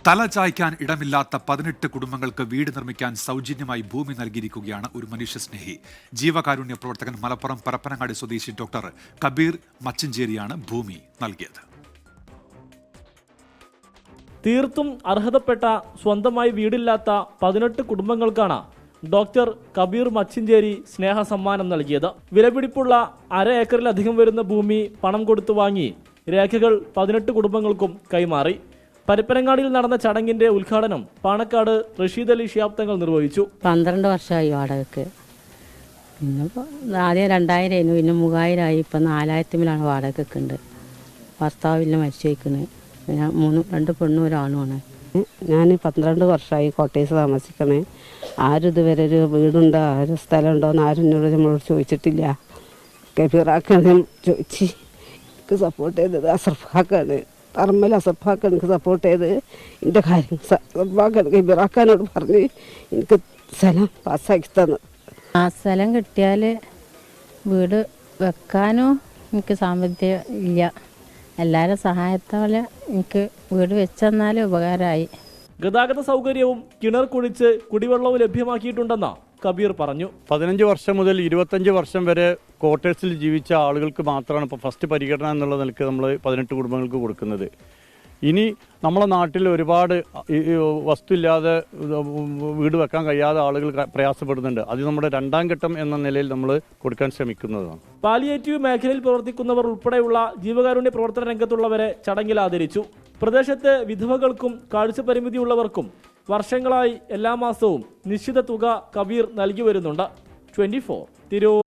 തല ചായ്ക്കാൻ ഇടമില്ലാത്ത 18 കുടുംബങ്ങൾക്ക് വീട് നിർമ്മിക്കാൻ സൗജന്യമായി ഭൂമി നൽകിയിരിക്കുകയാണ് ഒരു മനുഷ്യസ്നേഹി. ജീവകാരുണ്യ പ്രവർത്തകൻ മലപ്പുറം പരപ്പനങ്ങാടി സ്വദേശി ഡോക്ടർ കബീർ മച്ചിഞ്ചേരിയാണ് ഭൂമി നൽകിയത്. തീർത്തും അർഹതപ്പെട്ട സ്വന്തമായി വീടില്ലാത്ത 18 കുടുംബങ്ങൾക്കാണ് ഡോക്ടർ കബീർ മച്ചിഞ്ചേരി സ്നേഹ സമ്മാനം നൽകിയത്. വിലപിടിപ്പുള്ള 1/2 ഏക്കറിലധികം വരുന്ന ഭൂമി പണം കൊടുത്തു വാങ്ങി രേഖകൾ 18 കുടുംബങ്ങൾക്കും കൈമാറി. പരപ്പനങ്ങാടിയിൽ നടന്ന ചടങ്ങിന്റെ ഉദ്ഘാടനം പാണക്കാട് റഷീദ് അലി ശിഹാബ് തങ്ങൾ നിർവഹിച്ചു. 12 വർഷമായി വാടകയ്ക്ക്. പിന്നിപ്പോൾ ആദ്യം 2000 പിന്നെ 3000 ഇപ്പം 4000 വാടകയ്ക്ക് ഉണ്ട്. ഭർത്താവില്ല മരിച്ചു വയ്ക്കുന്നത്. പിന്നെ 2 പെണ്ണും ഒരാണുമാണ്. ഞാൻ 12 വർഷമായി കോട്ടയത്ത് താമസിക്കണേ. ആരും ഇതുവരെ ഒരു വീടുണ്ടോ ഒരു സ്ഥലമുണ്ടോ എന്ന് ആരും എന്നോട് നമ്മളോട് ചോദിച്ചിട്ടില്ല. കബീറാക്കാണ് ചോദിച്ച് എനിക്ക് സപ്പോർട്ട് ചെയ്തത്. അസർഫാക്കാണ് പറമ്പൽ അസർഫാക്കാണ് എനിക്ക് സപ്പോർട്ട് ചെയ്ത് എൻ്റെ കാര്യം അസർഫാക്കാണ് കബീറാക്കാനോട് പറഞ്ഞ് എനിക്ക് സ്ഥലം പാസ്സാക്കി തന്നത്. ആ സ്ഥലം കിട്ടിയാൽ വീട് വെക്കാനോ എനിക്ക് സാമ്പത്തികം ഇല്ല. എല്ലാവരും സഹായത്തോടെ എനിക്ക് വീട് വെച്ചെന്നാലും ഉപകാരമായി. ഗതാഗത സൗകര്യവും കിണർ കുഴിച്ച് കുടിവെള്ളവും ലഭ്യമാക്കിയിട്ടുണ്ടെന്ന് കബീർ പറഞ്ഞു. 15 വർഷം മുതൽ 25 വർഷം വരെ ക്വാർട്ടേഴ്സിൽ ജീവിച്ച ആളുകൾക്ക് മാത്രമാണ് ഇപ്പോൾ ഫസ്റ്റ് പരിഗണന എന്നുള്ള നിലയ്ക്ക് നമ്മൾ 18 കുടുംബങ്ങൾക്ക് കൊടുക്കുന്നത്. ഇനി നമ്മളെ നാട്ടിൽ ഒരുപാട് വസ്തുവില്ലാതെ വീട് വെക്കാൻ കഴിയാതെ ആളുകൾ പ്രയാസപ്പെടുന്നുണ്ട്. അത് നമ്മുടെ 2ാം ഘട്ടം എന്ന നിലയിൽ നമ്മൾ കൊടുക്കാൻ ശ്രമിക്കുന്നതാണ്. പാലിയേറ്റീവ് മേഖലയിൽ പ്രവർത്തിക്കുന്നവർ ഉൾപ്പെടെയുള്ള ജീവകാരുണ്യ പ്രവർത്തന രംഗത്തുള്ളവരെ ചടങ്ങിൽ ആദരിച്ചു. പ്രദേശത്തെ വിധവകൾക്കും കാഴ്ചപരിമിതിയുള്ളവർക്കും വർഷങ്ങളായി എല്ലാ മാസവും നിശ്ചിത തുക കബീർ നൽകി വരുന്നുണ്ട്. 24 തിരൂർ.